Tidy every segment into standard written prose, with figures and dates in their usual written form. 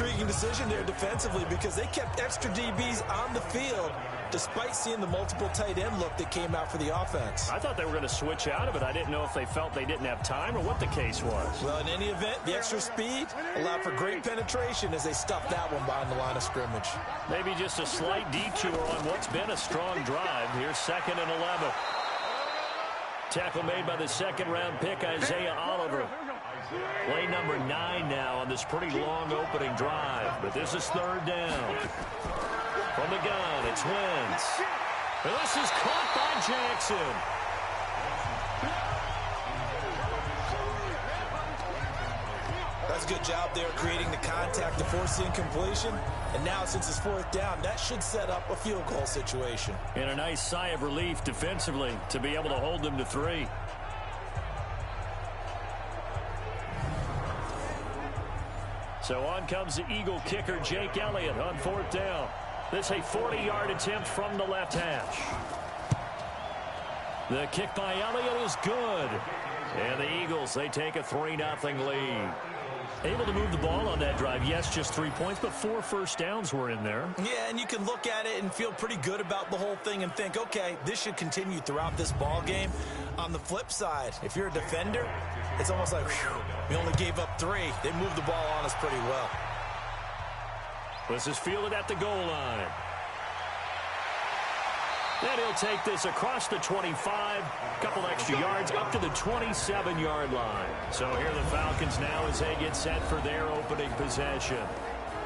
intriguing decision there defensively because they kept extra DBs on the field despite seeing the multiple tight end look that came out for the offense. I thought they were going to switch out of it. I didn't know if they felt they didn't have time or what the case was. Well, in any event, the extra speed allowed for great penetration as they stuffed that one behind the line of scrimmage. Maybe just a slight detour on what's been a strong drive. Here's 2nd and 11. Tackle made by the second-round pick, Isaiah Oliver. Play number 9 now on this pretty long opening drive. But this is 3rd down. From the gun, it's Wentz. And this is caught by Jackson. That's a good job there creating the contact to force the incompletion. And now, since it's 4th down, that should set up a field goal situation. And a nice sigh of relief defensively to be able to hold them to 3. So on comes the Eagle kicker, Jake Elliott, on 4th down. This a 40-yard attempt from the left hash. The kick by Elliott is good. And the Eagles, they take a 3-0 lead. Able to move the ball on that drive. Yes, just 3 points, but 4 first downs were in there. Yeah, and you can look at it and feel pretty good about the whole thing and think, okay, this should continue throughout this ball game. On the flip side, if you're a defender, it's almost like, whew, we only gave up 3. They moved the ball on us pretty well. This is fielded at the goal line. And he'll take this across the 25, couple extra yards up to the 27-yard line. So here the Falcons now as they get set for their opening possession.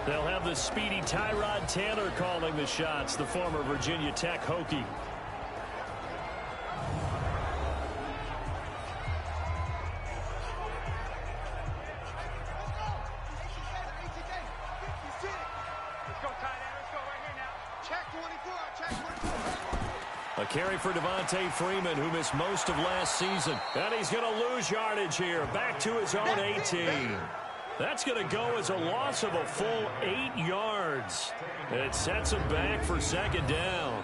They'll have the speedy Tyrod Taylor calling the shots, the former Virginia Tech Hokie. A carry for Devontae Freeman, who missed most of last season. And he's going to lose yardage here, back to his own 18. That's going to go as a loss of a full 8 yards. It sets him back for 2nd down.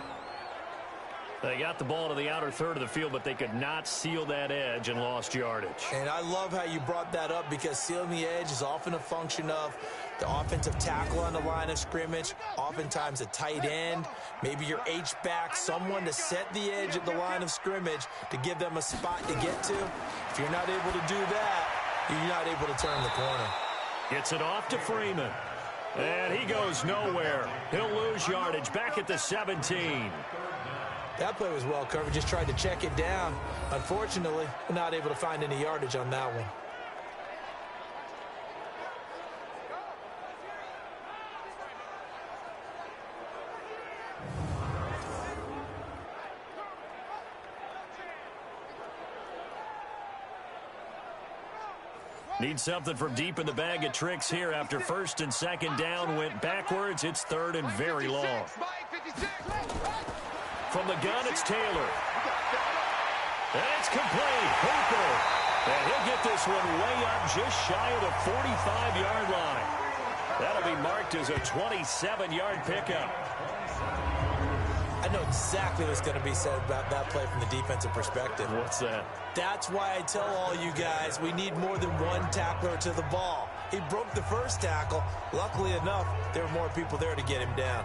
They got the ball to the outer third of the field, but they could not seal that edge and lost yardage. And I love how you brought that up because sealing the edge is often a function of the offensive tackle on the line of scrimmage, oftentimes a tight end, maybe your H-back, someone to set the edge at the line of scrimmage to give them a spot to get to. If you're not able to do that, you're not able to turn the corner. Gets it off to Freeman. And he goes nowhere. He'll lose yardage back at the 17. That play was well covered, just tried to check it down. Unfortunately, not able to find any yardage on that one. Need something from deep in the bag of tricks here after 1st and 2nd down went backwards. It's 3rd and very long. From the gun, it's Taylor. And it's complete. Hooper. And he'll get this one way up just shy of the 45-yard line. That'll be marked as a 27-yard pickup. I know exactly what's going to be said about that play from the defensive perspective. What's that? That's why I tell all you guys we need more than one tackler to the ball. He broke the first tackle. Luckily enough, there were more people there to get him down.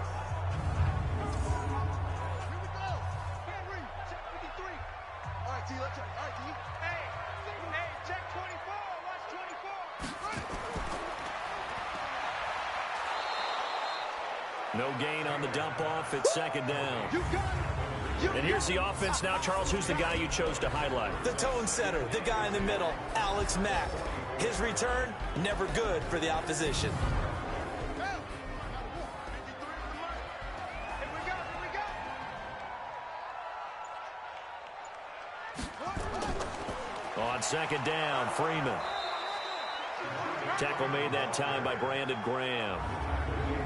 No gain on the dump off. It's 2nd down. And here's the offense now. Charles, who's the guy you chose to highlight? The tone setter, the guy in the middle, Alex Mack. His return, never good for the opposition. On 2nd down, Freeman. Tackle made that time by Brandon Graham.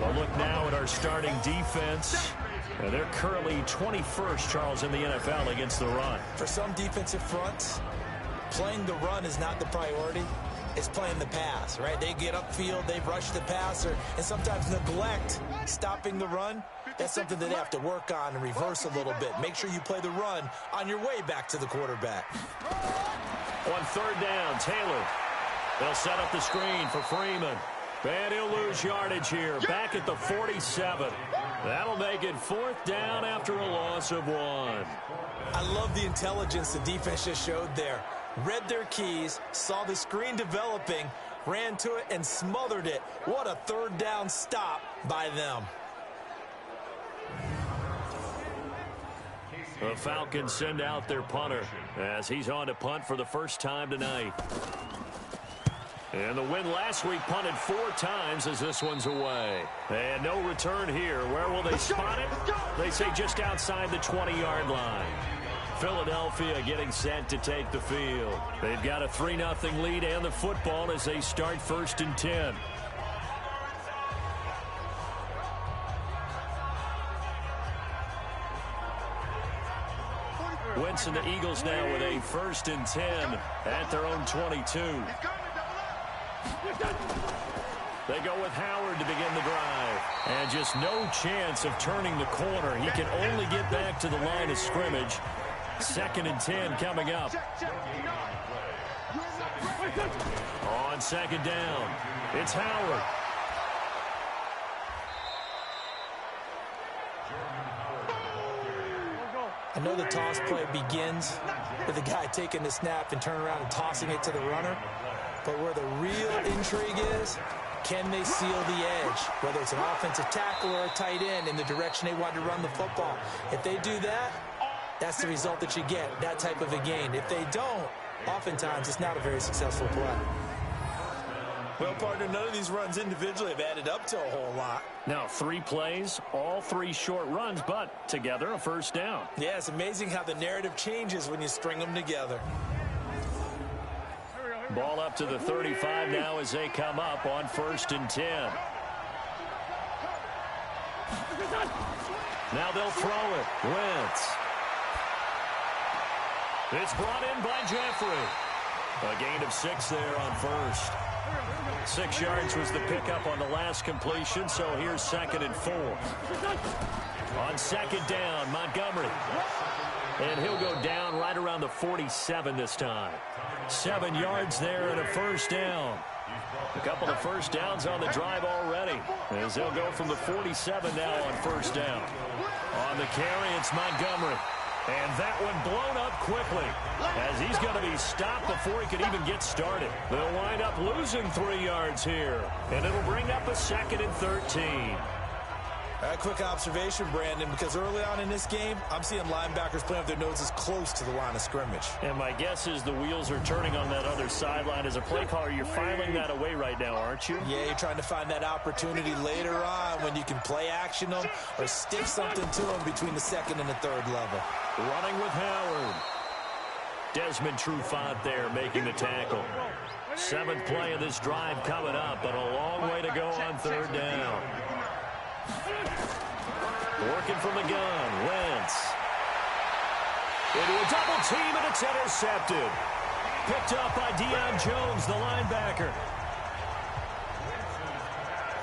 Well, look now at our starting defense. They're currently 21st, Charles, in the NFL against the run. For some defensive fronts, playing the run is not the priority. It's playing the pass, right? They get upfield, they rush the passer, and sometimes neglect stopping the run. That's something that they have to work on and reverse a little bit. Make sure you play the run on your way back to the quarterback. On 3rd down, Taylor. They'll set up the screen for Freeman. And he'll lose yardage here, back at the 47. That'll make it 4th down after a loss of 1. I love the intelligence the defense just showed there. Read their keys, saw the screen developing, ran to it, and smothered it. What a 3rd down stop by them. The Falcons send out their punter as he's on to punt for the first time tonight. And the win last week punted 4 times as this one's away. And no return here. Where will they spot it? They say just outside the 20-yard line. Philadelphia getting set to take the field. They've got a 3-0 lead and the football as they start 1st and 10. Wentz and the Eagles now with a 1st and 10 at their own 22. They go with Howard to begin the drive. And just no chance of turning the corner. He can only get back to the line of scrimmage. 2nd and 10 coming up. On 2nd down, it's Howard. I know the toss play begins with the guy taking the snap and turning around and tossing it to the runner. But where the real intrigue is, can they seal the edge? Whether it's an offensive tackle or a tight end in the direction they want to run the football. If they do that, that's the result that you get, that type of a gain. If they don't, oftentimes it's not a very successful play. Well, partner, none of these runs individually have added up to a whole lot. Now 3 plays, all 3 short runs, but together a 1st down. Yeah, it's amazing how the narrative changes when you string them together. Ball up to the 35 now as they come up on 1st and 10. Now they'll throw it. Wentz. It's brought in by Jeffrey. A gain of 6 there on 1st. 6 yards was the pickup on the last completion, so here's 2nd and 4. On 2nd down, Montgomery. And he'll go down right around the 47 this time. 7 yards there and a 1st down. A couple of 1st downs on the drive already, as they'll go from the 47 now on 1st down. On the carry, it's Montgomery. And that one blown up quickly as he's going to be stopped before he can even get started. They'll wind up losing 3 yards here, and it'll bring up a 2nd and 13. A quick observation, Brandon, because early on in this game, I'm seeing linebackers playing with their noses close to the line of scrimmage. And my guess is the wheels are turning on that other sideline. As a play caller, you're filing that away right now, aren't you? Yeah, you're trying to find that opportunity later on when you can play action them or stick something to them between the 2nd and the 3rd level. Running with Howard. Desmond Trufant there making the tackle. 7th play of this drive coming up, but a long way to go on 3rd down. Working from the gun, Wentz. Into a double team, and it's intercepted. Picked up by Deion Jones, the linebacker.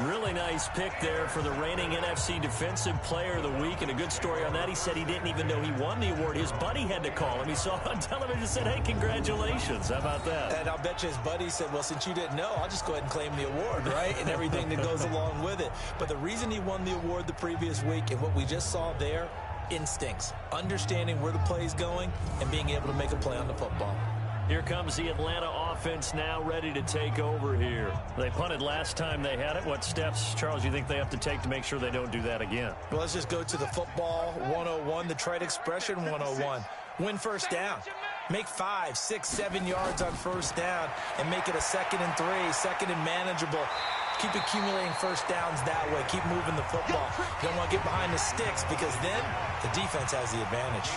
Really nice pick there for the reigning NFC Defensive Player of the Week, and a good story on that. He said he didn't even know he won the award. His buddy had to call him. He saw it on television and said, hey, congratulations. How about that? And I'll bet you his buddy said, well, since you didn't know, I'll just go ahead and claim the award, right? And everything that goes along with it. But the reason he won the award the previous week and what we just saw there, instincts, understanding where the play is going and being able to make a play on the football. Here comes the Atlanta offense now ready to take over here. They punted last time they had it. What steps, Charles, you think they have to take to make sure they don't do that again? Well, let's just go to the football 101, the trite expression 101. Win 1st down. Make 5, 6, 7 yards on 1st down and make it a 2nd and 3, 2nd and manageable. Keep accumulating 1st downs that way. Keep moving the football. You don't want to get behind the sticks because then the defense has the advantage.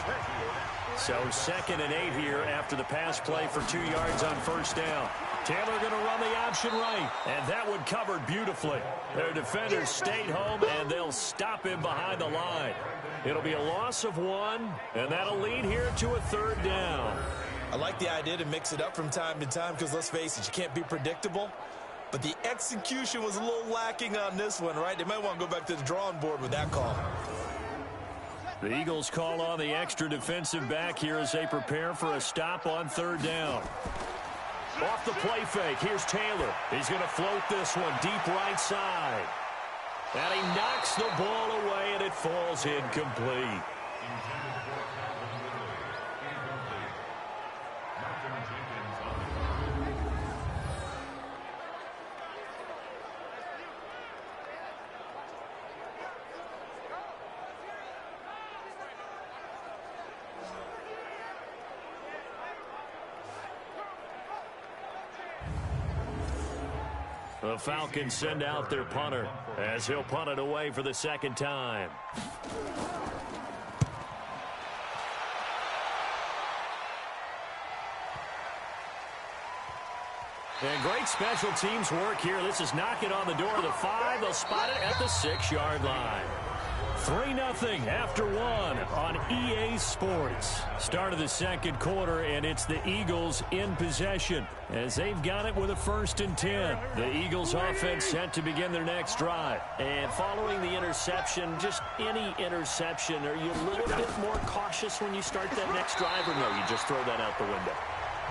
So 2nd and 8 here after the pass play for 2 yards on 1st down. Taylor going to run the option right, and that one covered beautifully. Their defenders stayed home, and they'll stop him behind the line. It'll be a loss of 1, and that'll lead here to a 3rd down. I like the idea to mix it up from time to time because, let's face it, you can't be predictable. But the execution was a little lacking on this one, right? They might want to go back to the drawing board with that call. The Eagles call on the extra defensive back here as they prepare for a stop on 3rd down. Off the play fake, here's Taylor. He's going to float this one deep right side. And he knocks the ball away, and it falls incomplete. The Falcons send out their punter as he'll punt it away for the second time. And great special teams work here. This is knocking on the door of the 5. They'll spot it at the 6-yard line. 3-0 after 1 on EA Sports. Start of the second quarter, and it's the Eagles in possession as they've got it with a 1st and 10. The Eagles offense set to begin their next drive. And following the interception, just any interception, are you a little bit more cautious when you start that next drive, or no, you just throw that out the window?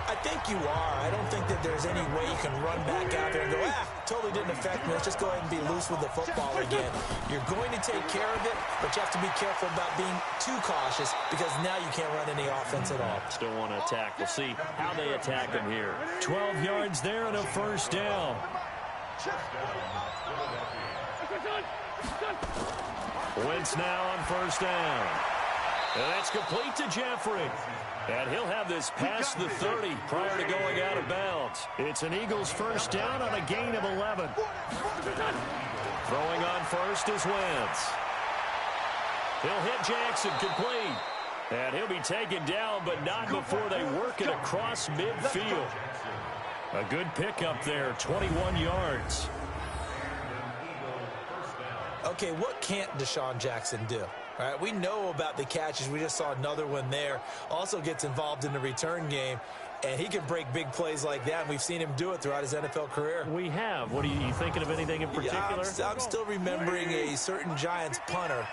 I think you are. I don't think that there's any way you can run back out there and go, totally didn't affect me. Let's just go ahead and be loose with the football again. You're going to take care of it, but you have to be careful about being too cautious because now you can't run any offense at all. Still want to attack. We'll see how they attack them here. 12 yards there and a 1st down. Wentz now on 1st down. And that's complete to Jeffrey. And he'll have this past the 30 prior to going out of bounds. It's an Eagles 1st down on a gain of 11. Throwing on 1st is Wentz. He'll hit Jackson, complete. And he'll be taken down, but not before they work it across midfield. A good pickup there, 21 yards. Okay, what can't Deshaun Jackson do? All right, we know about the catches. We just saw another one there. Also gets involved in the return game, and he can break big plays like that. And we've seen him do it throughout his NFL career. We have. What are you thinking of anything in particular? Yeah, I'm still remembering a certain Giants punter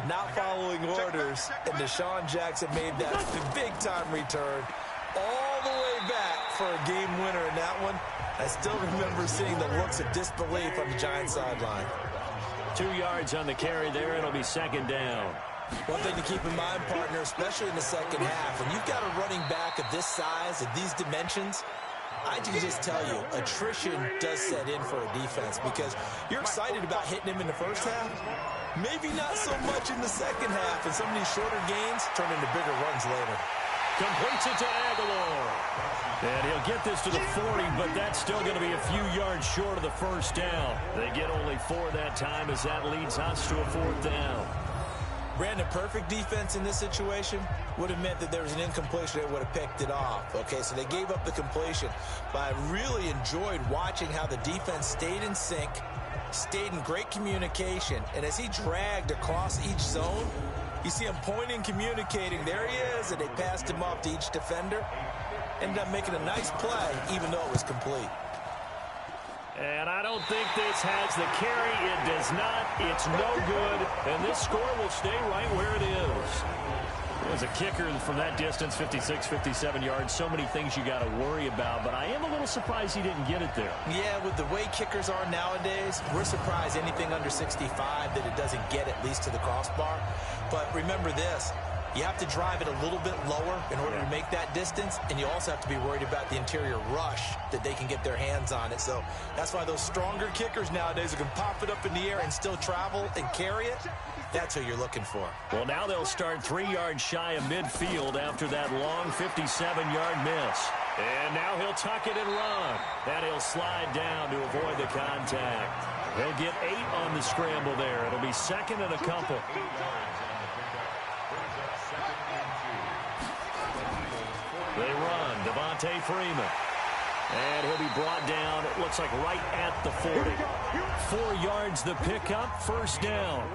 not following orders, and Deshaun Jackson made that big-time return all the way back for a game winner in that one. I still remember seeing the looks of disbelief on the Giants sideline. 2 yards on the carry there. It'll be 2nd down. One thing to keep in mind, partner, especially in the second half, when you've got a running back of this size, of these dimensions, I can just tell you, attrition does set in for a defense because you're excited about hitting him in the first half. Maybe not so much in the second half, and some of these shorter gains turn into bigger runs later. Completes it to Aguilar. And he'll get this to the 40, but that's still going to be a few yards short of the 1st down. They get only 4 that time as that leads us to a 4th down. Brandon, perfect defense in this situation would have meant that there was an incompletion. They would have picked it off. Okay, so they gave up the completion. But I really enjoyed watching how the defense stayed in sync, stayed in great communication. And as he dragged across each zone, you see him pointing, communicating. There he is, and they passed him off to each defender. Ended up making a nice play, even though it was complete. And I don't think this has the carry. It does not. It's no good. And this score will stay right where it is. As a kicker from that distance, 56, 57 yards, so many things you got to worry about. But I am a little surprised he didn't get it there. Yeah, with the way kickers are nowadays, we're surprised anything under 65 that it doesn't get at least to the crossbar. But remember this. You have to drive it a little bit lower in order to make that distance, and you also have to be worried about the interior rush that they can get their hands on it. So that's why those stronger kickers nowadays who can pop it up in the air and still travel and carry it, that's who you're looking for. Well, now they'll start 3 yards shy of midfield after that long 57-yard miss. And now he'll tuck it and run. And he'll slide down to avoid the contact. He'll get 8 on the scramble there. It'll be 2nd and a couple. They run, Devontae Freeman. And he'll be brought down, it looks like right at the 40. 4 yards the pickup, 1st down.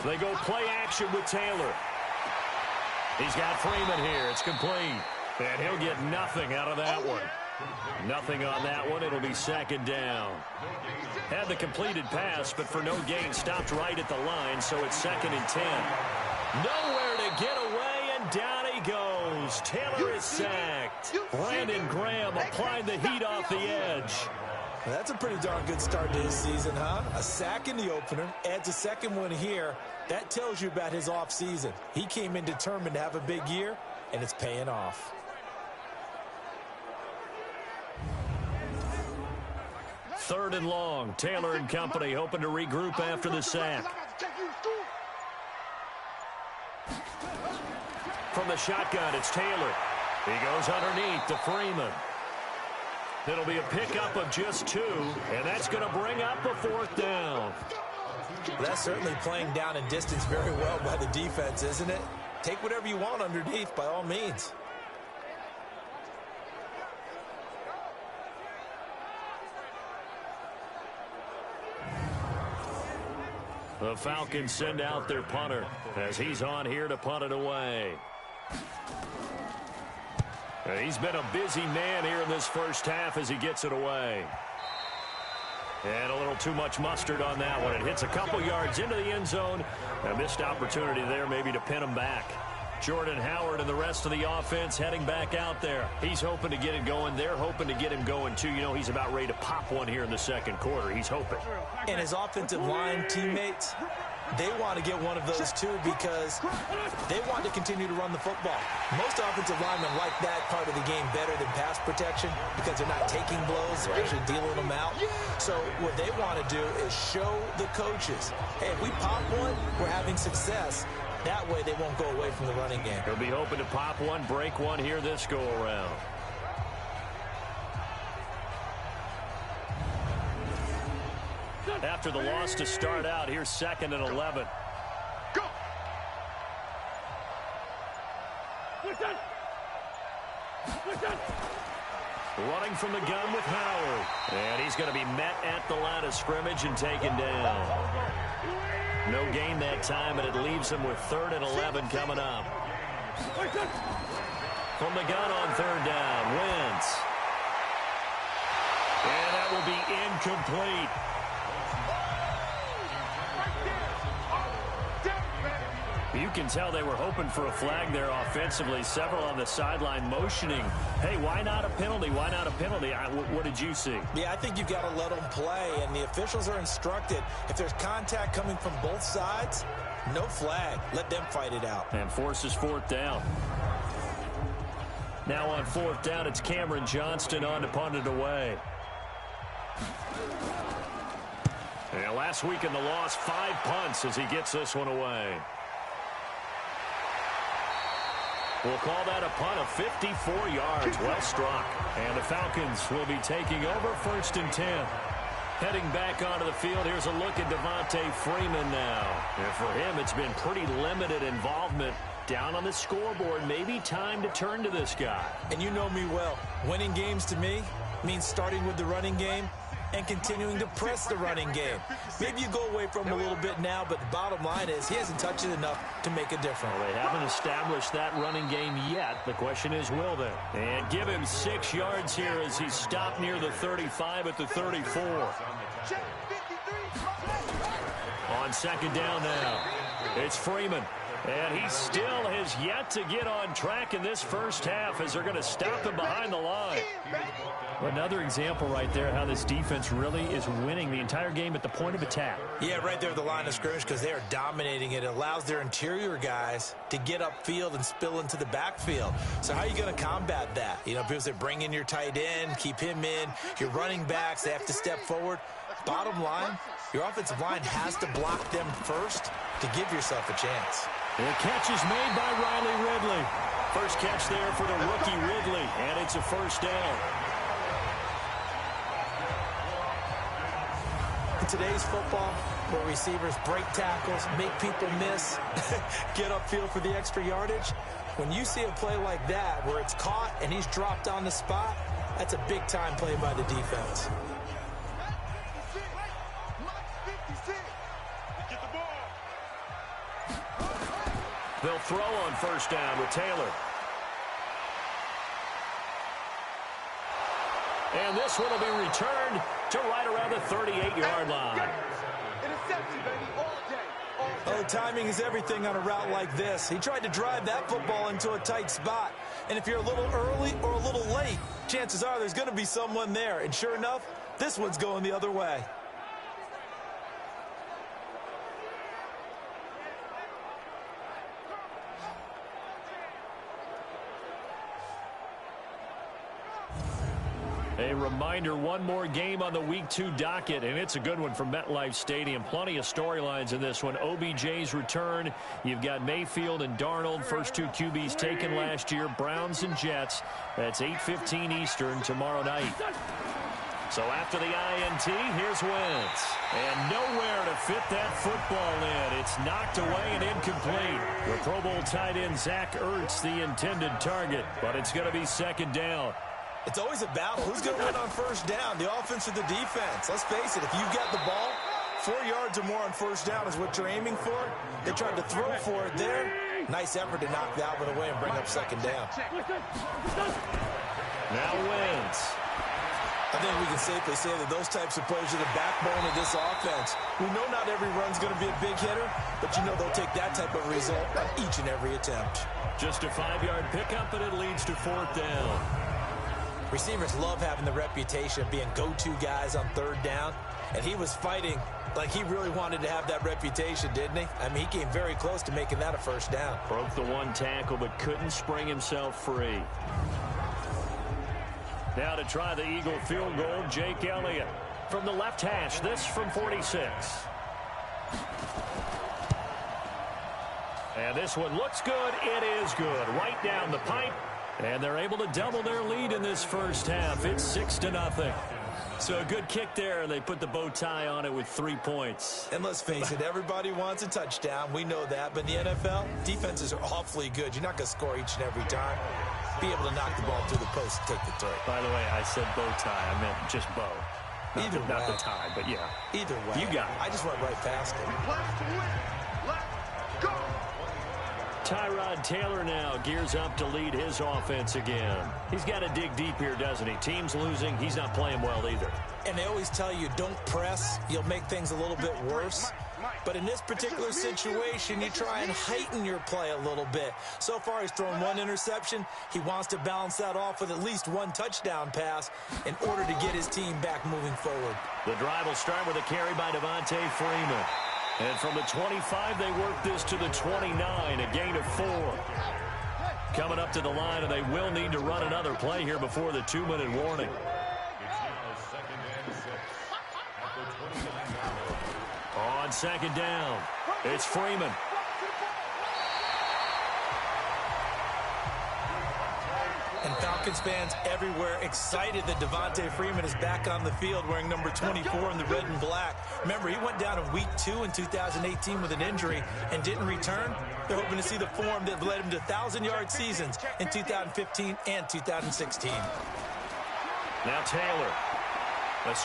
They go play action with Taylor. He's got Freeman here. It's complete. And he'll get nothing out of that one. Nothing on that one. It'll be 2nd down. Had the completed pass, but for no gain, stopped right at the line, so it's 2nd and 10. Nowhere to get away goes. Taylor is sacked. Brandon Graham applied the heat off the edge. That's a pretty darn good start to his season, huh? A sack in the opener, adds a second one here. That tells you about his offseason. He came in determined to have a big year, and it's paying off. Third and long. Taylor and company hoping to regroup after the sack. From the shotgun, it's Taylor. He goes underneath to Freeman. It'll be a pickup of just 2, and that's going to bring up a 4th down. That's certainly playing down and distance very well by the defense, isn't it? Take whatever you want underneath, by all means. The Falcons send out their punter as he's on here to punt it away. He's been a busy man here in this first half as he gets it away. And a little too much mustard on that one. It hits a couple yards into the end zone. A missed opportunity there maybe to pin him back. Jordan Howard and the rest of the offense heading back out there. He's hoping to get it going. They're hoping to get him going, too. You know, he's about ready to pop one here in the second quarter. He's hoping. And his offensive line teammates, they want to get one of those, too, because they want to continue to run the football. Most offensive linemen like that part of the game better than pass protection because they're not taking blows. They're actually dealing them out. So what they want to do is show the coaches, hey, if we pop one, we're having success. That way they won't go away from the running game. He'll be hoping to pop one, break one here this go-around. After the loss to start out, here's 2nd and 11. Go! Running from the gun with Howard. And he's going to be met at the line of scrimmage and taken down. No gain that time, and it leaves him with 3rd and 11 coming up. From the gun on 3rd down, Wentz. And that will be incomplete. You can tell they were hoping for a flag there offensively. Several on the sideline motioning, hey, why not a penalty? Why not a penalty? What did you see? Yeah, I think you've got to let them play, and the officials are instructed. If there's contact coming from both sides, no flag. Let them fight it out. And forces 4th down. Now on 4th down, it's Cameron Johnston on to punt it away. And last week in the loss, 5 punts as he gets this one away. We'll call that a punt of 54 yards. Well struck. And the Falcons will be taking over 1st and 10. Heading back onto the field, here's a look at Devontae Freeman now. And for him, it's been pretty limited involvement. Down on the scoreboard, maybe time to turn to this guy. And you know me well. Winning games to me means starting with the running game and continuing to press the running game. Maybe you go away from him a little bit now, but the bottom line is he hasn't touched it enough to make a difference. Well, they haven't established that running game yet. The question is, will they? And give him 6 yards here as he's stopped near the 35 at the 34. On 2nd down now, it's Freeman. And he still has yet to get on track in this first half as they're going to stop him behind the line. Another example right there how this defense really is winning the entire game at the point of attack. Yeah, right there at the line of scrimmage because they are dominating it. It allows their interior guys to get upfield and spill into the backfield. So how are you going to combat that? You know, people say bring in your tight end, keep him in. Your running backs, they have to step forward. Bottom line, your offensive line has to block them first to give yourself a chance. The catch is made by Riley Ridley. First catch there for the rookie Ridley, and it's a 1st down. In today's football, where receivers break tackles, make people miss, get upfield for the extra yardage, when you see a play like that where it's caught and he's dropped on the spot, that's a big-time play by the defense. They'll throw on 1st down with Taylor. And this one will be returned to right around the 38-yard line. Oh, timing is everything on a route like this. He tried to drive that football into a tight spot, And if you're a little early or a little late, chances are there's going to be someone there. And sure enough, this one's going the other way. A reminder, one more game on the Week 2 docket, and it's a good one from MetLife Stadium. Plenty of storylines in this one. OBJ's return. You've got Mayfield and Darnold, first two QBs taken last year. Browns and Jets. That's 8:15 Eastern tomorrow night. So after the INT, here's Wentz. And nowhere to fit that football in. It's knocked away and incomplete. The Pro Bowl tight end Zach Ertz, the intended target, but it's going to be second down. It's always a battle. Who's going to win on first down, the offense or the defense? Let's face it, if you've got the ball, 4 yards or more on first down is what you're aiming for. They tried to throw for it there. Nice effort to knock that one away and bring up second down. Now Wentz. I think we can safely say that those types of plays are the backbone of this offense. We know not every run's going to be a big hitter, but you know they'll take that type of result on each and every attempt. Just a 5-yard pickup, and it leads to fourth down. Receivers love having the reputation of being go-to guys on third down, and he was fighting like he really wanted to have that reputation, didn't he? I mean, he came very close to making that a first down. Broke the one tackle, but couldn't spring himself free. Now to try the Eagle field goal, Jake Elliott from the left hash. This from 46. And this one looks good. It is good. Right down the pipe. And they're able to double their lead in this first half. It's 6-0. So a good kick there, and they put the bow tie on it with 3 points. And let's face it, everybody wants a touchdown. We know that. But in the NFL, defenses are awfully good. You're not going to score each and every time. Be able to knock the ball through the post and take the three. By the way, I said bow tie. I meant just bow. Not the tie, but yeah. Either way. You got it. I just went right past it. Let's go. Tyrod Taylor now gears up to lead his offense again. He's got to dig deep here, doesn't he? Team's losing. He's not playing well either. And they always tell you, don't press. You'll make things a little bit worse. But in this particular situation, you try and heighten your play a little bit. So far, he's thrown one interception. He wants to balance that off with at least one touchdown pass in order to get his team back moving forward. The drive will start with a carry by Devontae Freeman. And from the 25, they work this to the 29, a gain of 4. Coming up to the line, and they will need to run another play here before the 2-minute warning. On second down, it's Freeman. And Falcons fans everywhere excited that Devontae Freeman is back on the field wearing number 24 in the red and black. Remember, he went down in week 2 in 2018 with an injury and didn't return. They're hoping to see the form that led him to 1,000-yard seasons in 2015 and 2016. Now Taylor. And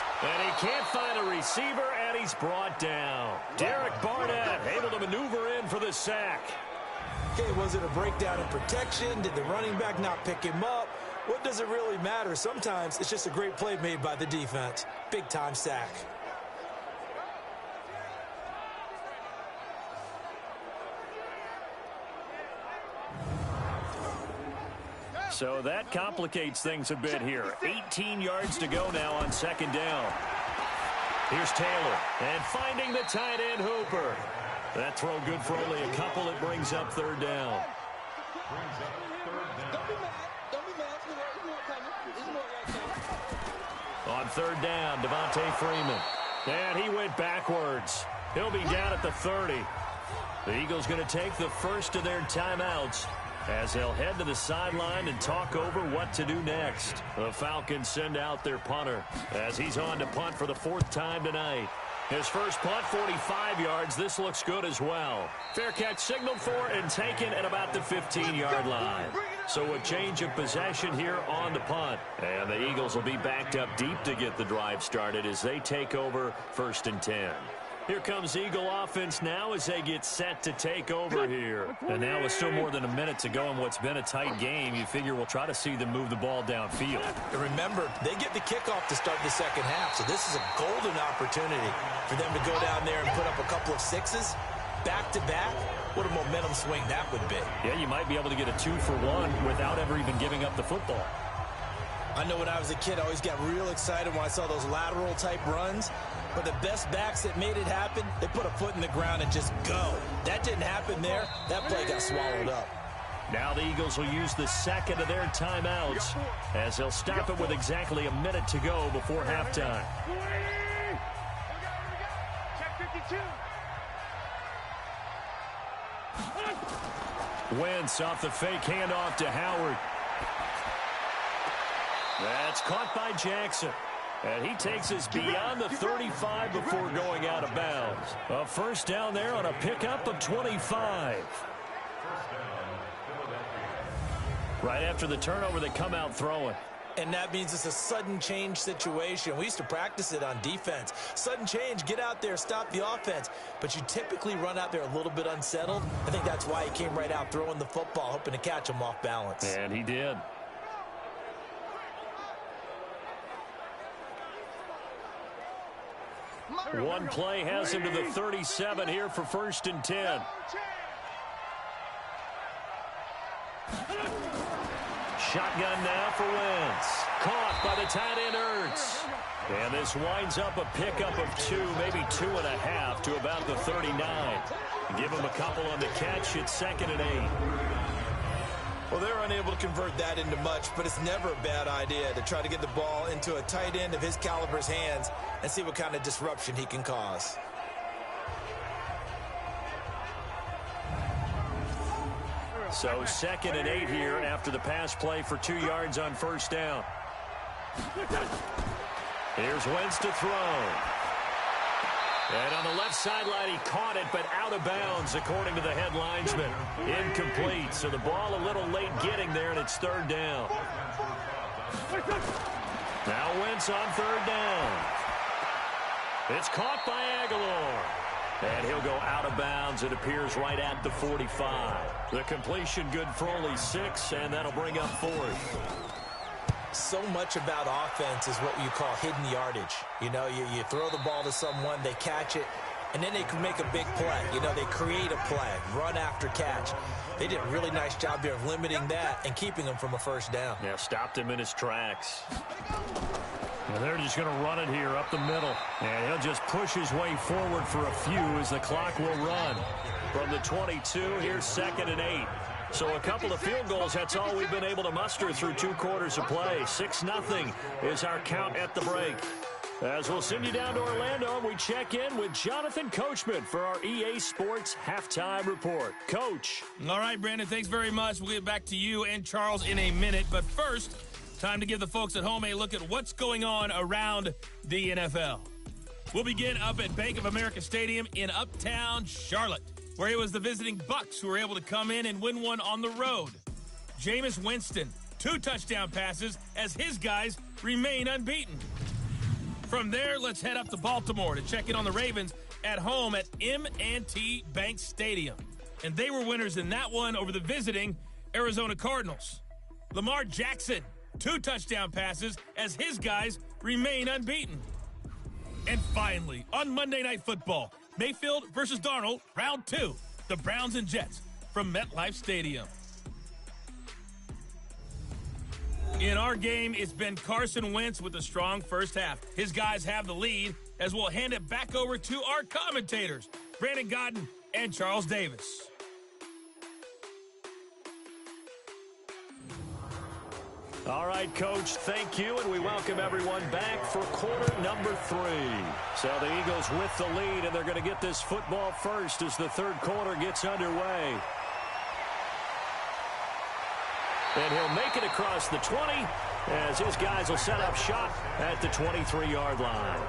he can't find a receiver, and he's brought down. Derek Barnett able to maneuver in for the sack. Okay, was it a breakdown in protection? Did the running back not pick him up? What does it really matter? Sometimes it's just a great play made by the defense. Big-time sack. So that complicates things a bit here. 18 yards to go now on second down. Here's Taylor, and finding the tight end Hooper. That throw good for only a couple. It brings up third down. On third down, Devontae Freeman. And he went backwards. He'll be down at the 30. The Eagles going to take the first of their timeouts as they'll head to the sideline and talk over what to do next. The Falcons send out their punter as he's on to punt for the 4th time tonight. His first punt, 45 yards. This looks good as well. Fair catch signaled for and taken at about the 15-yard line. So a change of possession here on the punt. And the Eagles will be backed up deep to get the drive started as they take over 1st and 10. Here comes Eagle offense now as they get set to take over here. And now with still more than a minute to go in what's been a tight game, you figure we'll try to see them move the ball downfield. And remember, they get the kickoff to start the second half, so this is a golden opportunity for them to go down there and put up a couple of sixes. back-to-back, what a momentum swing that would be. Yeah, you might be able to get a 2-for-1 without ever even giving up the football. I know when I was a kid, I always got real excited when I saw those lateral-type runs. But the best backs that made it happen, they put a foot in the ground and just go. That didn't happen there. That play got swallowed up. Now the Eagles will use the second of their timeouts as they'll stop it with exactly a minute to go before halftime. Wentz off the fake handoff to Howard. That's caught by Jackson. And he takes us beyond the 35 before going out of bounds. A first down there on a pickup of 25. Right after the turnover, they come out throwing. And that means it's a sudden change situation. We used to practice it on defense. Sudden change, get out there, stop the offense. But you typically run out there a little bit unsettled. I think that's why he came right out throwing the football, hoping to catch him off balance. And he did. One play has him to the 37 here for 1st and 10. Shotgun now for Wentz. Caught by the tight end Ertz. And this winds up a pickup of 2, maybe 2.5 to about the 39. Give him a couple on the catch. It's 2nd and 8. Well, they're unable to convert that into much, but it's never a bad idea to try to get the ball into a tight end of his caliber's hands and see what kind of disruption he can cause. So 2nd and 8 here after the pass play for 2 yards on 1st down. Here's Wentz to throw. And on the left sideline, he caught it, but out of bounds, according to the head linesman. Incomplete, so the ball a little late getting there, and it's 3rd down. Now Wentz on 3rd down. It's caught by Aguilar. And he'll go out of bounds. It appears right at the 45. The completion good for only 6, and that'll bring up 4th. So much about offense is what you call hidden yardage. You know, you throw the ball to someone, they catch it, and then they can make a big play. You know, they create a play, run after catch. They did a really nice job there of limiting that and keeping him from a 1st down. Yeah, stopped him in his tracks. And they're just going to run it here up the middle. And he'll just push his way forward for a few as the clock will run. From the 22, here's 2nd and 8. So a couple of field goals, that's all we've been able to muster through 2 quarters of play. 6-0 is our count at the break. As we'll send you down to Orlando, we check in with Jonathan Coachman for our EA Sports Halftime Report. Coach. All right, Brandon, thanks very much. We'll get back to you and Charles in a minute. But first, time to give the folks at home a look at what's going on around the NFL. We'll begin up at Bank of America Stadium in Uptown Charlotte, where it was the visiting Bucks who were able to come in and win one on the road. Jameis Winston, 2 touchdown passes as his guys remain unbeaten. From there, let's head up to Baltimore to check in on the Ravens at home at M&T Bank Stadium. And they were winners in that one over the visiting Arizona Cardinals. Lamar Jackson, 2 touchdown passes as his guys remain unbeaten. And finally, on Monday Night Football, Mayfield versus Darnold, round 2, the Browns and Jets from MetLife Stadium. In our game, it's been Carson Wentz with a strong first half. His guys have the lead as we'll hand it back over to our commentators, Brandon Godden and Charles Davis. All right, Coach, thank you, and we welcome everyone back for quarter number 3. So the Eagles with the lead, and they're going to get this football first as the 3rd quarter gets underway. And he'll make it across the 20 as his guys will set up shop at the 23-yard line.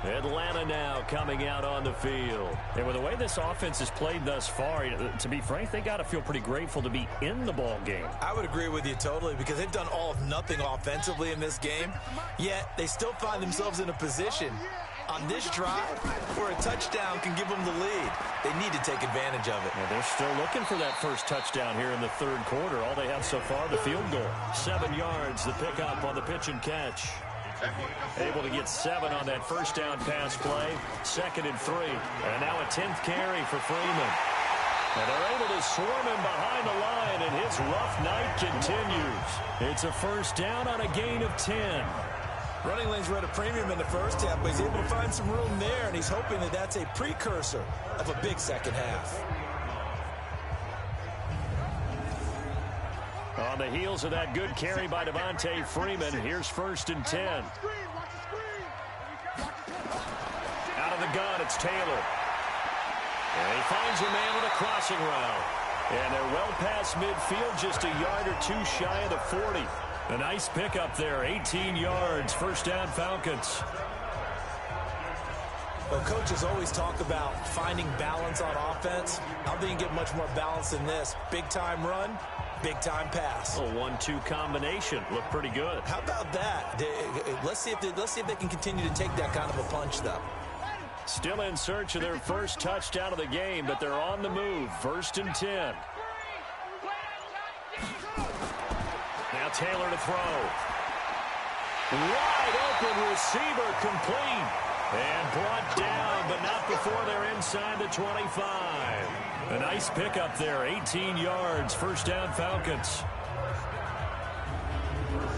Atlanta now coming out on the field. And with the way this offense has played thus far, to be frank, they got to feel pretty grateful to be in the ball game. I would agree with you totally because they've done all of nothing offensively in this game, yet they still find themselves in a position on this drive where a touchdown can give them the lead. They need to take advantage of it. Yeah, they're still looking for that first touchdown here in the 3rd quarter. All they have so far, the field goal. 7 yards, the pickup on the pitch and catch. Able to get 7 on that first down pass play. 2nd and 3. And now a 10th carry for Freeman. And they're able to swarm him behind the line, and his rough night continues. It's a first down on a gain of 10. Running lanes were at a premium in the first half, but he's able to find some room there, and he's hoping that that's a precursor of a big second half. On the heels of that good carry by Devontae Freeman, here's 1st and 10. Out of the gun, it's Taylor. And he finds a man with a crossing route. And they're well past midfield, just a yard or 2 shy of the 40. A nice pickup there, 18 yards, first down Falcons. Well, coaches always talk about finding balance on offense. I don't think you can get much more balance than this. Big-time run, big-time pass. A 1-2 combination. Looked pretty good. How about that? Let's see if they can continue to take that kind of a punch, though. Still in search of their first touchdown of the game, but they're on the move. 1st and 10. Now Taylor to throw. Wide open receiver, complete. And brought down, but not before they're inside the 25. A nice pickup there, 18 yards, first down Falcons.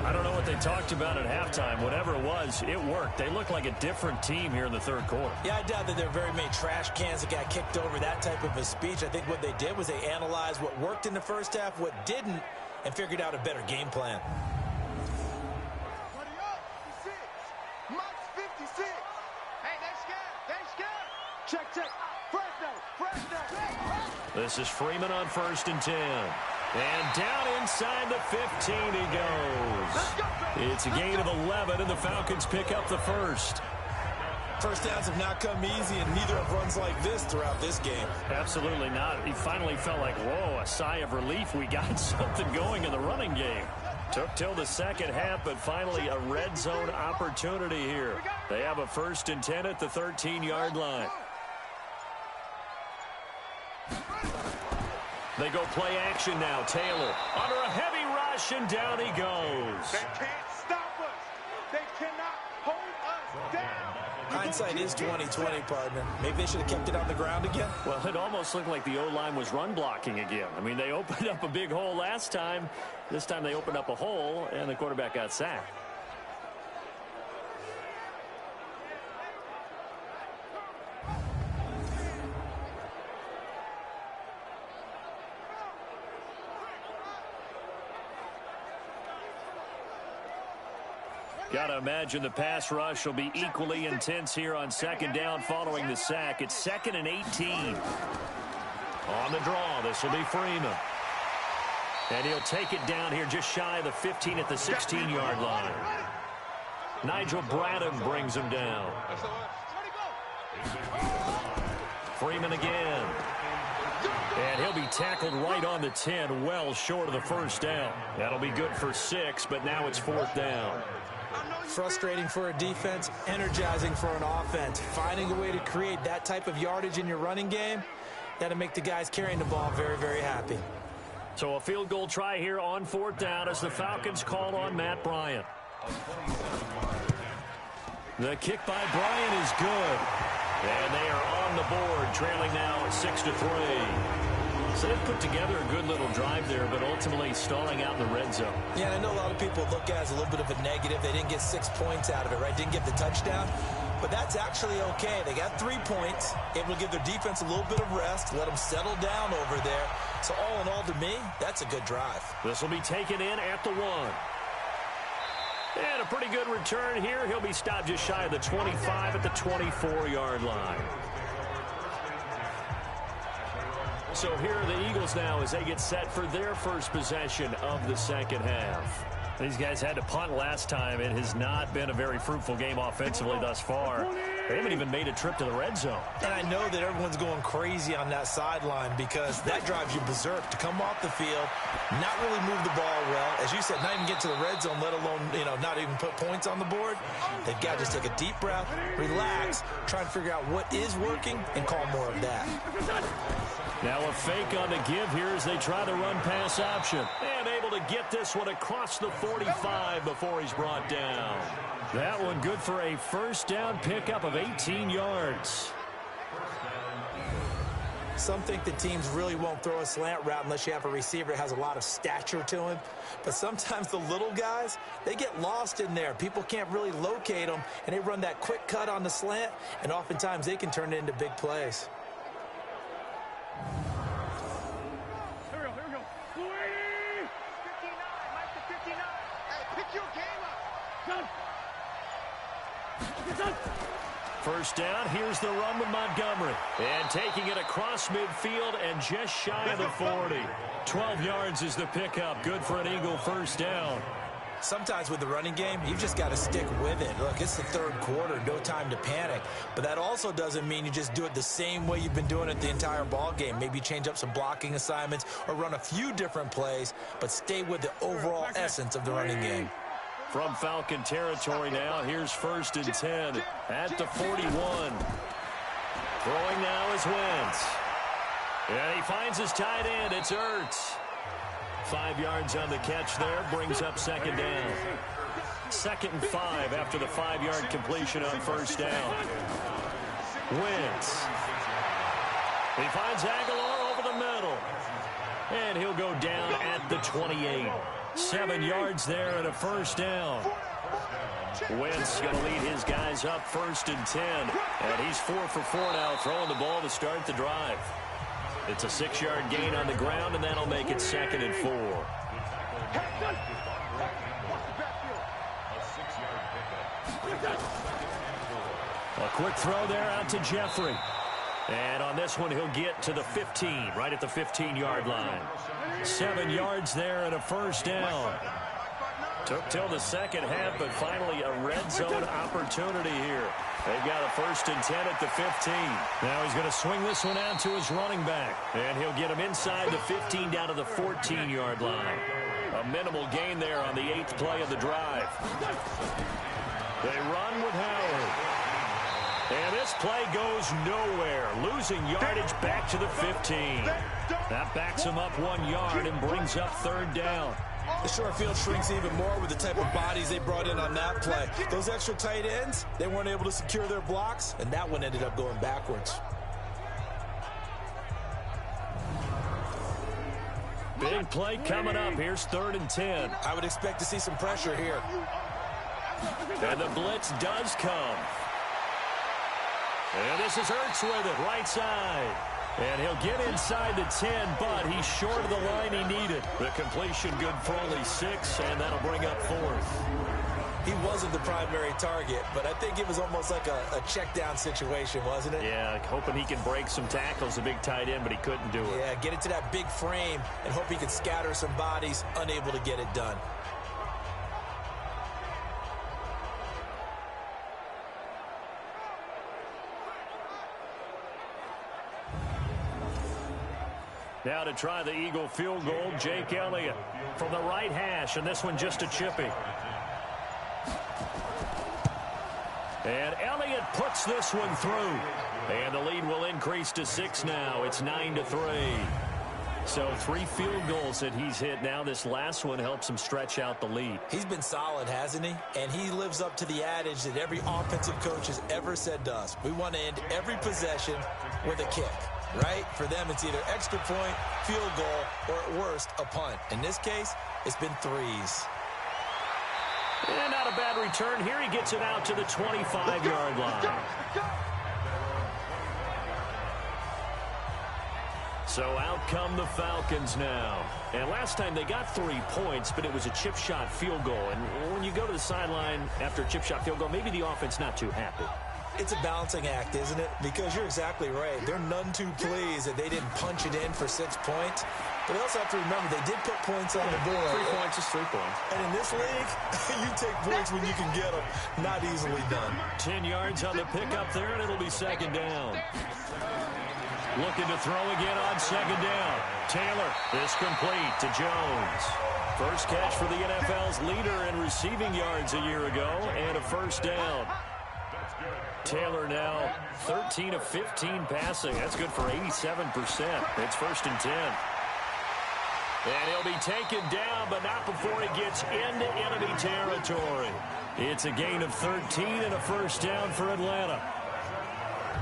I don't know what they talked about at halftime. Whatever it was, it worked. They look like a different team here in the 3rd quarter. Yeah, I doubt that there are very many trash cans that got kicked over, that type of a speech. I think what they did was they analyzed what worked in the first half, what didn't, and figured out a better game plan. This is Freeman on 1st and 10. And down inside the 15 he goes. It's a gain of 11, and the Falcons pick up the first. First downs have not come easy, and neither have runs like this throughout this game. Absolutely not. He finally felt like, whoa, a sigh of relief. We got something going in the running game. Took till the second half, but finally a red zone opportunity here. They have a 1st and 10 at the 13-yard line. They go play action now. Taylor under a heavy rush, and down he goes. They can't stop us. They cannot hold us down. Hindsight is 20/20, partner. Maybe they should have kept it on the ground again. Well, it almost looked like the O-line was run blocking again. I mean, they opened up a big hole last time. This time they opened up a hole, and the quarterback got sacked. Got to imagine the pass rush will be equally intense here on 2nd down following the sack. It's 2nd and 18. On the draw, this will be Freeman. And he'll take it down here just shy of the 15 at the 16-yard line. Nigel Bradham brings him down. Freeman again. And he'll be tackled right on the 10, well short of the first down. That'll be good for 6, but now it's 4th down. Frustrating for a defense, energizing for an offense. Finding a way to create that type of yardage in your running game, that'll make the guys carrying the ball very, very happy. So a field goal try here on 4th down as the Falcons call on Matt Bryant. The kick by Bryant is good. And they are on the board, trailing now 6-3. So they've put together a good little drive there, but ultimately stalling out in the red zone. Yeah, I know a lot of people look at it as a little bit of a negative. They didn't get 6 points out of it, right? Didn't get the touchdown. But that's actually okay. They got 3 points. Able to give their defense a little bit of rest, let them settle down over there. So all in all, to me, that's a good drive. This will be taken in at the 1. And a pretty good return here. He'll be stopped just shy of the 25 at the 24-yard line. So here are the Eagles now as they get set for their first possession of the second half. These guys had to punt last time. It has not been a very fruitful game offensively thus far. They haven't even made a trip to the red zone. And I know that everyone's going crazy on that sideline because that drives you berserk to come off the field, not really move the ball well. As you said, not even get to the red zone, let alone, not even put points on the board. They've got to just take a deep breath, relax, try and figure out what is working, and call more of that. Now a fake on the give here as they try the run-pass option. And able to to get this one across the 45 before he's brought down. That one good for a first down pickup of 18 yards. Some think the teams really won't throw a slant route unless you have a receiver that has a lot of stature to him. But sometimes the little guys, they get lost in there. People can't really locate them, and they run that quick cut on the slant, and oftentimes they can turn it into big plays. Here we go. 59, Mike to 59. Hey, pick your game up. Done. First down, here's the run with Montgomery. And taking it across midfield and just shy of the 40. 12 yards is the pickup. Good for an Eagle first down. Sometimes with the running game, you've just got to stick with it. Look, it's the third quarter, no time to panic. But that also doesn't mean you just do it the same way you've been doing it the entire ball game. Maybe change up some blocking assignments or run a few different plays, but stay with the overall essence of the running game. From Falcon territory now, here's 1st and 10 at the 41. Throwing now is Wentz. And he finds his tight end. It's Ertz. 5 yards on the catch there, brings up second down. 2nd and 5 after the 5-yard completion on first down. Wentz. He finds Aguilar over the middle. And he'll go down at the 28. 7 yards there and a first down. Wentz going to lead his guys up 1st and 10. And he's 4 for 4 now, throwing the ball to start the drive. It's a 6-yard gain on the ground, and that'll make it 2nd and 4. A quick throw there out to Jeffrey. And on this one, he'll get to the 15, right at the 15-yard line. 7 yards there and a first down. Took till the second half, but finally a red zone opportunity here. They've got a 1st and 10 at the 15. Now he's going to swing this one out to his running back. And he'll get him inside the 15 down to the 14-yard line. A minimal gain there on the 8th play of the drive. They run with Howard. And this play goes nowhere. Losing yardage back to the 15. That backs him up 1 yard and brings up 3rd down. The short field shrinks even more with the type of bodies they brought in on that play. Those extra tight ends, they weren't able to secure their blocks, and that one ended up going backwards. Big play coming up. Here's 3rd and 10. I would expect to see some pressure here. And the blitz does come. And this is Ertz with it, right side. And he'll get inside the 10, but he's short of the line he needed. The completion good for only 6, and that'll bring up 4th. He wasn't the primary target, but I think it was almost like a check down situation, wasn't it? Yeah, hoping he can break some tackles, a big tight end, but he couldn't do it. Yeah, get into that big frame and hope he can scatter some bodies, unable to get it done. Now to try the Eagle field goal, Jake Elliott from the right hash, and this one just a chippy. And Elliott puts this one through. And the lead will increase to 6 now. It's 9-3. So 3 field goals that he's hit now. This last one helps him stretch out the lead. He's been solid, hasn't he? And he lives up to the adage that every offensive coach has ever said to us. We want to end every possession with a kick. Right? For them, it's either extra point, field goal, or at worst, a punt. In this case, it's been 3s. And not a bad return. Here he gets it out to the 25-yard line. So out come the Falcons now. And last time they got 3 points, but it was a chip shot field goal. And when you go to the sideline after a chip shot field goal, maybe the offense not too happy. It's a balancing act, isn't it? Because you're exactly right. They're none too pleased that they didn't punch it in for 6 points. But they also have to remember they did put points on the board. 3 points is 3 points. And in this league, you take points when you can get them. Not easily done. 10 yards on the pickup there, and it'll be 2nd down. Looking to throw again on 2nd down. Taylor is complete to Jones. First catch for the NFL's leader in receiving yards a year ago, and a first down. Taylor now 13 of 15 passing. That's good for 87%. It's 1st and 10. And he'll be taken down, but not before he gets into enemy territory. It's a gain of 13 and a first down for Atlanta.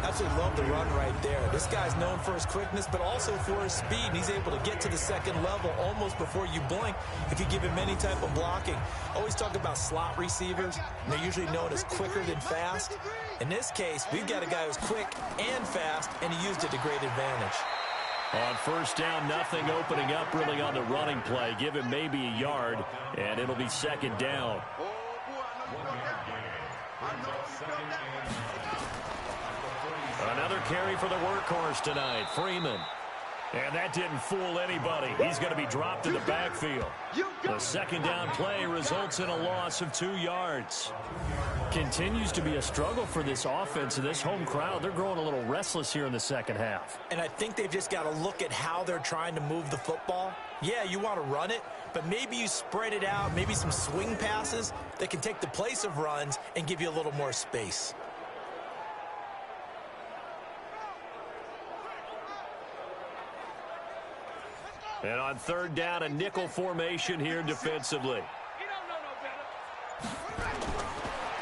Absolutely love the run right there. This guy's known for his quickness, but also for his speed. And he's able to get to the second level almost before you blink if you give him any type of blocking. Always talk about slot receivers. And they're usually known as quicker than fast. In this case, we've got a guy who's quick and fast, and he used it to great advantage. On first down, nothing opening up really on the running play. Give him maybe a yard, and it'll be second down. Another carry for the workhorse tonight, Freeman. And that didn't fool anybody. He's going to be dropped in the backfield. The second down play results in a loss of 2 yards. Continues to be a struggle for this offense and this home crowd. They're growing a little restless here in the second half. And I think they've just got to look at how they're trying to move the football. Yeah, you want to run it, but maybe you spread it out, maybe some swing passes that can take the place of runs and give you a little more space. And on third down, a nickel formation here defensively.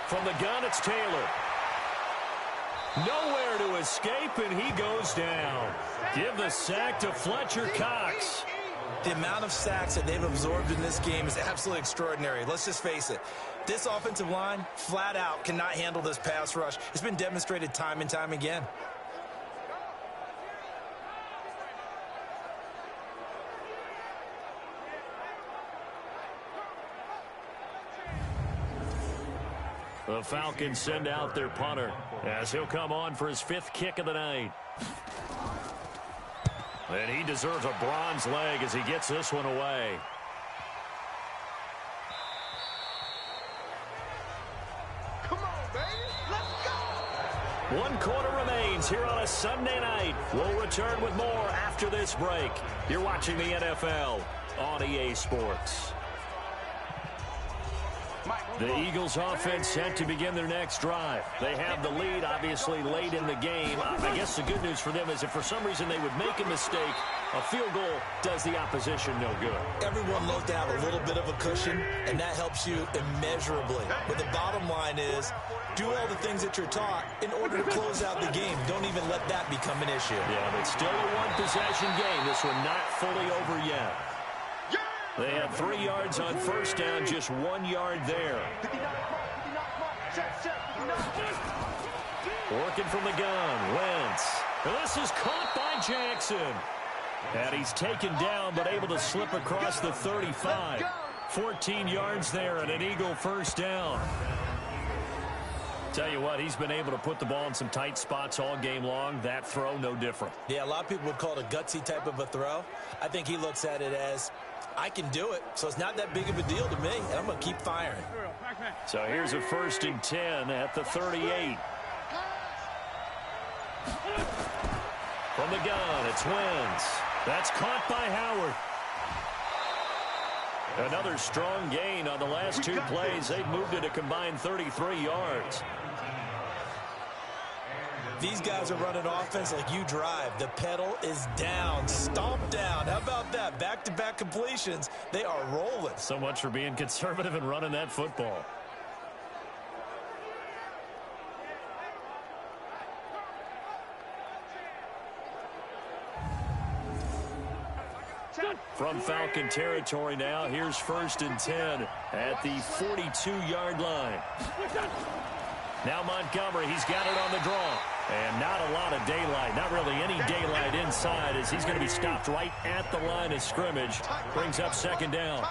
From the gun, it's Taylor. Nowhere to escape, and he goes down. Give the sack to Fletcher Cox. The amount of sacks that they've absorbed in this game is absolutely extraordinary. Let's just face it. This offensive line, flat out, cannot handle this pass rush. It's been demonstrated time and time again. The Falcons send out their punter as he'll come on for his 5th kick of the night. And he deserves a bronze leg as he gets this one away. Come on, baby. Let's go. 1 quarter remains here on a Sunday night. We'll return with more after this break. You're watching the NFL on EA Sports. The Eagles offense set to begin their next drive. They have the lead, obviously, late in the game. I guess the good news for them is if for some reason they would make a mistake, a field goal does the opposition no good. Everyone loves to have a little bit of a cushion, and that helps you immeasurably. But the bottom line is, do all the things that you're taught in order to close out the game. Don't even let that become an issue. Yeah, but still a one-possession game. This one not fully over yet. They had 3 yards on first down, just 1 yard there. Working from the gun, Wentz. And this is caught by Jackson. And he's taken down, but able to slip across the 35. 14 yards there and an Eagle first down. Tell you what, he's been able to put the ball in some tight spots all game long. That throw, no different. Yeah, a lot of people would call it a gutsy type of a throw. I think he looks at it as, I can do it, so it's not that big of a deal to me, and I'm going to keep firing. So here's a 1st and 10 at the 38. From the gun, it's Wentz. That's caught by Howard. Another strong gain on the last 2 plays. They've moved it a combined 33 yards. These guys are running offense like you drive. The pedal is down, stomp down. How about that? Back-to-back completions. They are rolling. So much for being conservative and running that football. From Falcon territory now, here's 1st and 10 at the 42-yard line. Now Montgomery, he's got it on the draw. And not a lot of daylight, not really any daylight inside as he's going to be stopped right at the line of scrimmage. Brings up 2nd down.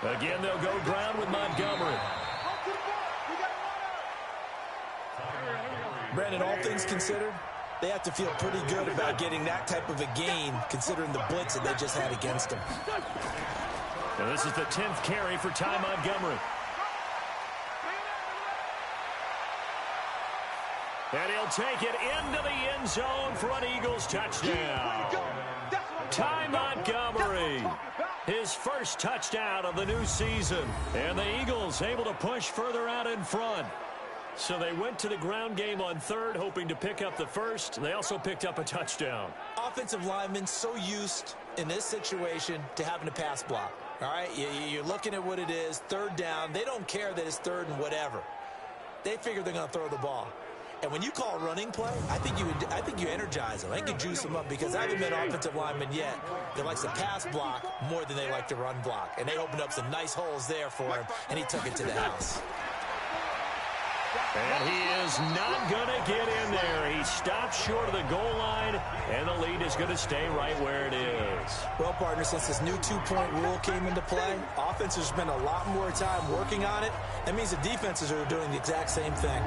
Again, they'll go ground with Montgomery. Brandon, all things considered, they have to feel pretty good about getting that type of a gain considering the blitz that they just had against them. Now this is the 10th carry for Ty Montgomery. And he'll take it into the end zone for an Eagles touchdown. Ty Montgomery, his first touchdown of the new season. And the Eagles able to push further out in front. So they went to the ground game on third, hoping to pick up the first. They also picked up a touchdown. Offensive linemen so used in this situation to having to pass block. All right, you're looking at what it is, third down. They don't care that it's third and whatever. They figure they're going to throw the ball. And when you call a running play, I think you energize them. I think you juice them up, because I haven't met an offensive lineman yet that likes to pass block more than they like to run block. And they opened up some nice holes there for him, and he took it to the house. And he is not going to get in there. He stopped short of the goal line, and the lead is going to stay right where it is. Well, partner, since this new two-point rule came into play, offenses spend a lot more time working on it. That means the defenses are doing the exact same thing.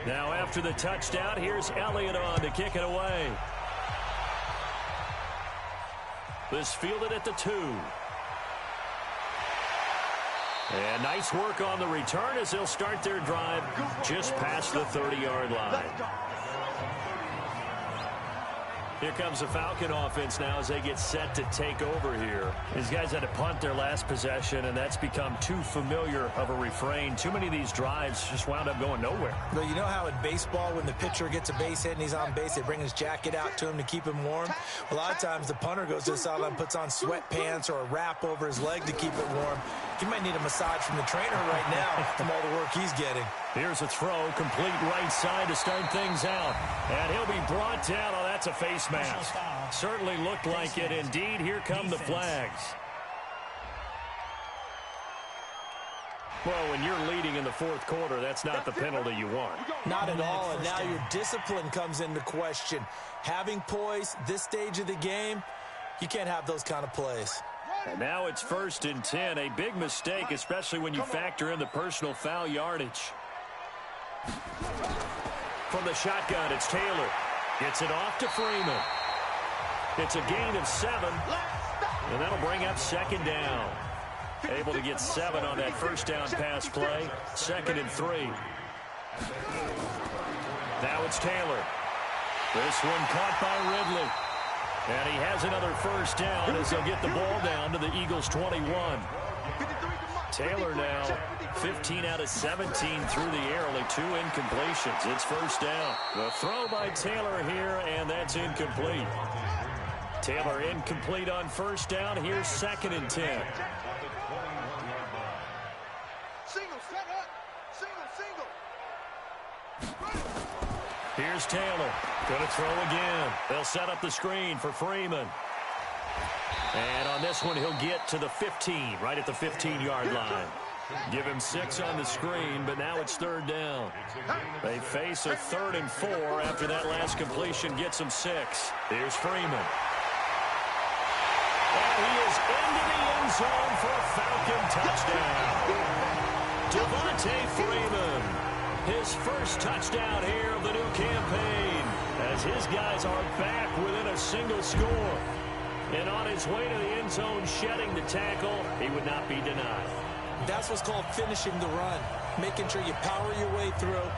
Now after the touchdown, here's Elliott on to kick it away. This fielded at the 2. And nice work on the return as they'll start their drive just past the 30-yard line. Here comes the Falcon offense now as they get set to take over here. These guys had to punt their last possession, and that's become too familiar of a refrain. Too many of these drives just wound up going nowhere. But you know how in baseball, when the pitcher gets a base hit and he's on base, they bring his jacket out to him to keep him warm? A lot of times the punter goes to the sideline, puts on sweatpants or a wrap over his leg to keep it warm. He might need a massage from the trainer right now from all the work he's getting. Here's a throw, complete right side to start things out. And he'll be brought down. Oh, that's a face mask. Certainly looked like it. Indeed, here come the flags. Well, when you're leading in the fourth quarter, that's not the penalty you want. Not at all, and now your discipline comes into question. Having poise this stage of the game, you can't have those kind of plays. And now it's 1st and 10. A big mistake, especially when you factor in the personal foul yardage. From the shotgun, it's Taylor. Gets it off to Freeman. It's a gain of 7, and that'll bring up 2nd down. Able to get 7 on that first down pass play. 2nd and 3. Now it's Taylor. This one caught by Ridley. And he has another first down as they'll get the ball down to the Eagles' 21. Taylor now 15 out of 17 through the air, only 2 incompletions. It's first down. The throw by Taylor here, and that's incomplete. Taylor incomplete on first down. Here's 2nd and 10. Single, set up. Single. Here's Taylor. Going to throw again. They'll set up the screen for Freeman. And on this one, he'll get to the 15, right at the 15-yard line. Give him 6 on the screen, but now it's 3rd down. They face a 3rd and 4 after that last completion gets them 6. Here's Freeman. And he is into the end zone for a Falcon touchdown. Devontae Freeman, his first touchdown here of the new campaign, as his guys are back within a single score. And on his way to the end zone, shedding the tackle, he would not be denied. That's what's called finishing the run, making sure you power your way through.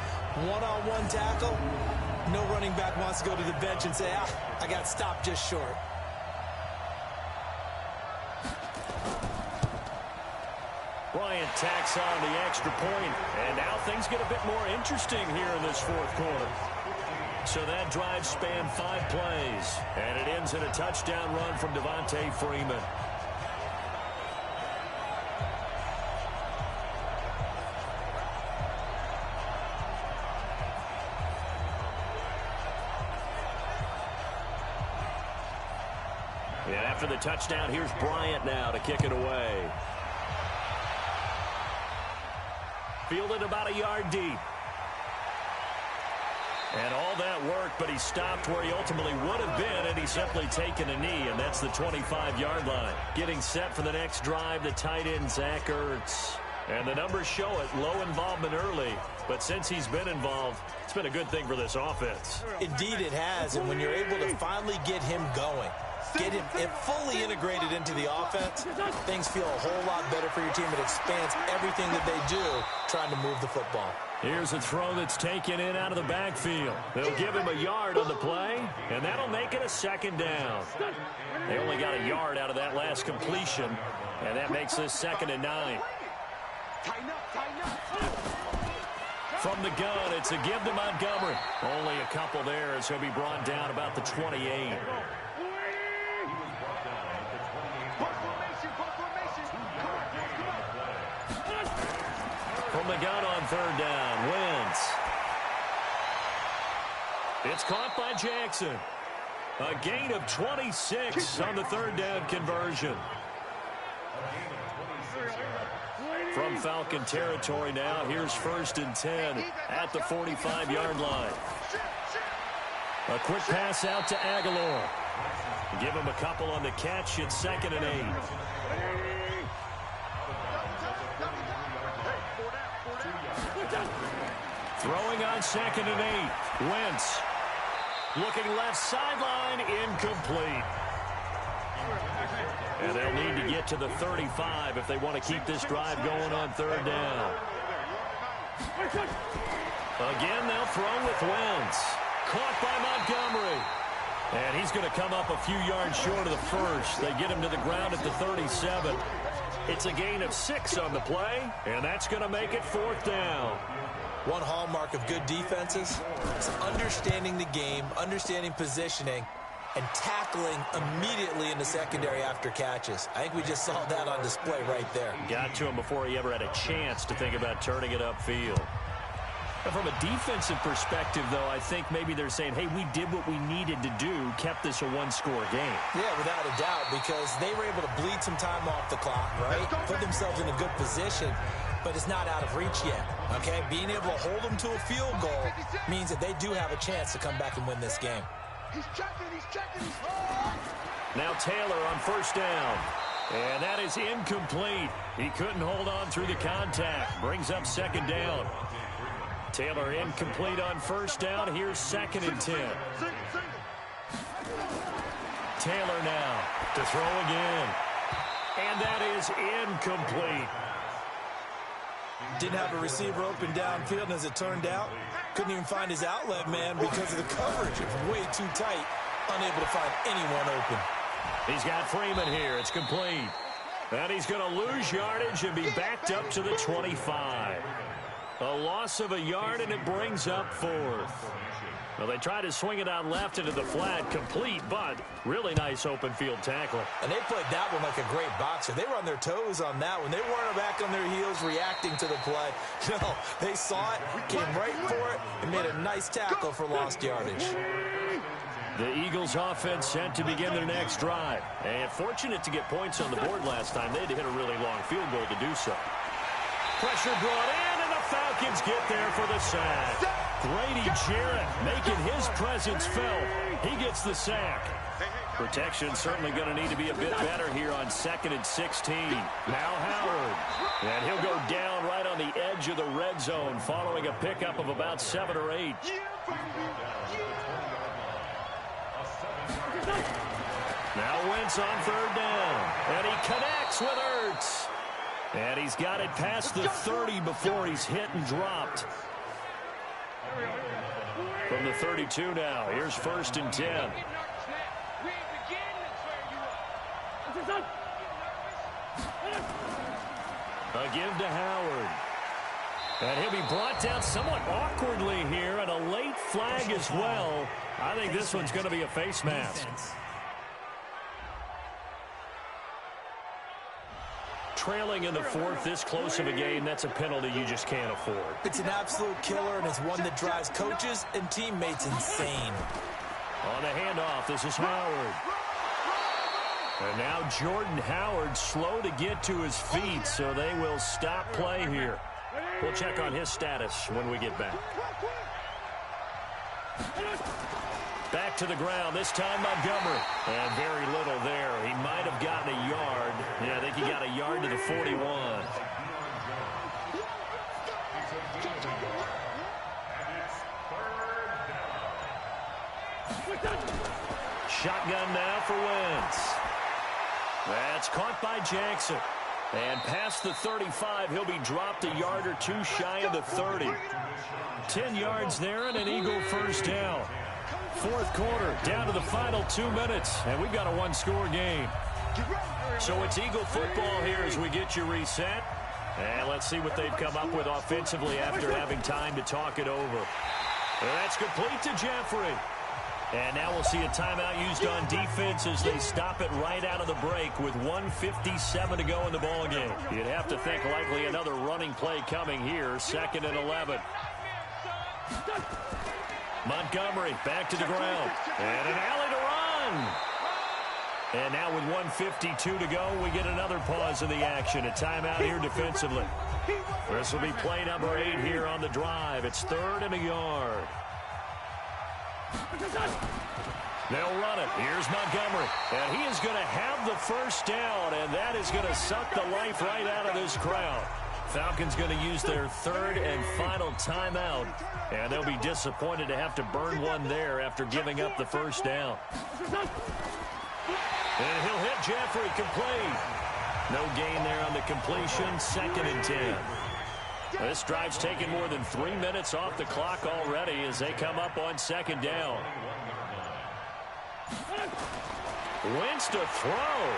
One-on-one tackle, no running back wants to go to the bench and say, I got stopped just short. Bryant tacks on the extra point, and now things get a bit more interesting here in this fourth quarter. So that drive spanned 5 plays, and it ends in a touchdown run from Devontae Freeman. And after the touchdown, here's Bryant now to kick it away. Fielded about a yard deep. And all that work, but he stopped where he ultimately would have been, and he's simply taken a knee, and that's the 25-yard line. Getting set for the next drive, the tight end, Zach Ertz. And the numbers show it, low involvement early. But since he's been involved, it's been a good thing for this offense. Indeed it has, and when you're able to finally get him going, get him fully integrated into the offense, things feel a whole lot better for your team. It expands everything that they do trying to move the football. Here's a throw that's taken in out of the backfield. They'll give him a yard on the play, and that'll make it a second down. They only got a yard out of that last completion, and that makes this 2nd and 9. From the gun, it's a give to Montgomery. Only a couple there as he'll be brought down about the 28. From the gun on 3rd down, Wentz. It's caught by Jackson. A gain of 26 on the 3rd down conversion. From Falcon territory now, here's 1st and 10 at the 45-yard line. A quick pass out to Aguilar. Give him a couple on the catch. It's 2nd and 8. Throwing on 2nd and 8. Wentz. Looking left sideline, incomplete. And they'll need to get to the 35 if they want to keep this drive going on 3rd down. Again, they'll throw with Wentz. Caught by Montgomery. And he's going to come up a few yards short of the first. They get him to the ground at the 37. It's a gain of 6 on the play, and that's going to make it 4th down. One hallmark of good defenses is understanding the game, understanding positioning, and tackling immediately in the secondary after catches. I think we just saw that on display right there. Got to him before he ever had a chance to think about turning it upfield. And from a defensive perspective, though, I think maybe they're saying, hey, we did what we needed to do, kept this a one-score game. Yeah, without a doubt, because they were able to bleed some time off the clock, right? Put themselves in a good position, but it's not out of reach yet, okay? Being able to hold them to a field goal means that they do have a chance to come back and win this game. He's checking. Now Taylor on 1st down. And that is incomplete. He couldn't hold on through the contact. Brings up 2nd down. Taylor incomplete on 1st down. Here's 2nd and 10. Taylor now to throw again. And that is incomplete. Didn't have a receiver open downfield, and as it turned out, couldn't even find his outlet man because of the coverage. It was way too tight, unable to find anyone open. He's got Freeman here. It's complete. And he's going to lose yardage and be backed up to the 25. A loss of a yard, and it brings up 4th. Well, they tried to swing it out left into the flat, complete, but really nice open field tackle. And they played that one like a great boxer. They were on their toes on that one. They weren't back on their heels reacting to the play. No, they saw it, came right for it, and made a nice tackle for lost yardage. The Eagles offense set to begin their next drive. And fortunate to get points on the board last time. They had to hit a really long field goal to do so. Pressure brought in, and the Falcons get there for the sack. Grady Jarrett making his presence felt. He gets the sack. Protection certainly going to need to be a bit better here on 2nd and 16. Now Howard. And he'll go down right on the edge of the red zone following a pickup of about 7 or 8. Now Wentz on 3rd down. And he connects with Ertz. And he's got it past the 30 before he's hit and dropped. From the 32 now, here's 1st and 10. A give to Howard. And he'll be brought down somewhat awkwardly here, and a late flag as well. I think this one's going to be a face mask. Trailing in the 4th, this close of a game, that's a penalty you just can't afford. It's an absolute killer, and it's one that drives coaches and teammates insane. On the handoff, this is Howard. And now Jordan Howard slow to get to his feet, so they will stop play here. We'll check on his status when we get back. Back to the ground, this time Montgomery. And very little there. He might have gotten a yard. Yeah, I think he got a yard to the 41. Shotgun now for Wentz. That's caught by Jackson. And past the 35, he'll be dropped a yard or two shy of the 30. 10 yards there and an Eagle first down. Fourth quarter, down to the final 2 minutes, and we've got a one-score game. So it's Eagle football here as we get you reset. And let's see what they've come up with offensively after having time to talk it over. And that's complete to Jeffrey. And now we'll see a timeout used on defense as they stop it right out of the break with 1:57 to go in the ballgame. You'd have to think likely another running play coming here, 2nd and 11. Montgomery back to the ground. And an alley to run. And now with 1:52 to go, we get another pause in the action. A timeout here defensively. This will be play number 8 here on the drive. It's 3rd and a yard. They'll run it. Here's Montgomery. And he is going to have the first down, and that is going to suck the life right out of this crowd. Falcons going to use their 3rd and final timeout, and they'll be disappointed to have to burn one there after giving up the first down. And he'll hit Jeffrey complete. No gain there on the completion. 2nd and 10. This drive's taken more than 3 minutes off the clock already as they come up on 2nd down. Wentz to throw.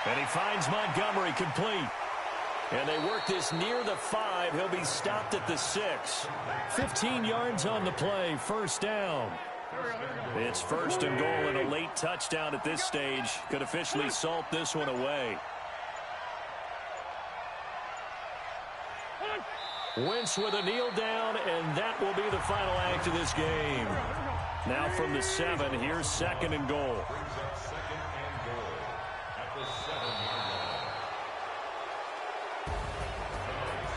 And he finds Montgomery complete. And they work this near the 5. He'll be stopped at the 6. 15 yards on the play. First down. It's 1st and goal, and a late touchdown at this stage could officially salt this one away. Wentz with a kneel down, and that will be the final act of this game. Now from the 7, here's 2nd and goal.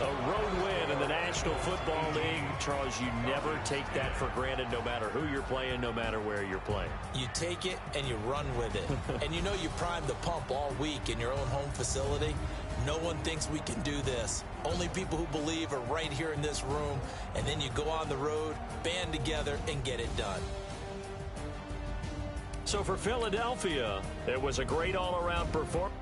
A road win in the National Football League. Charles, you never take that for granted no matter who you're playing, no matter where you're playing. You take it and you run with it. And you know you primed the pump all week in your own home facility. No one thinks we can do this. Only people who believe are right here in this room. And then you go on the road, band together, and get it done. So for Philadelphia, it was a great all-around performance.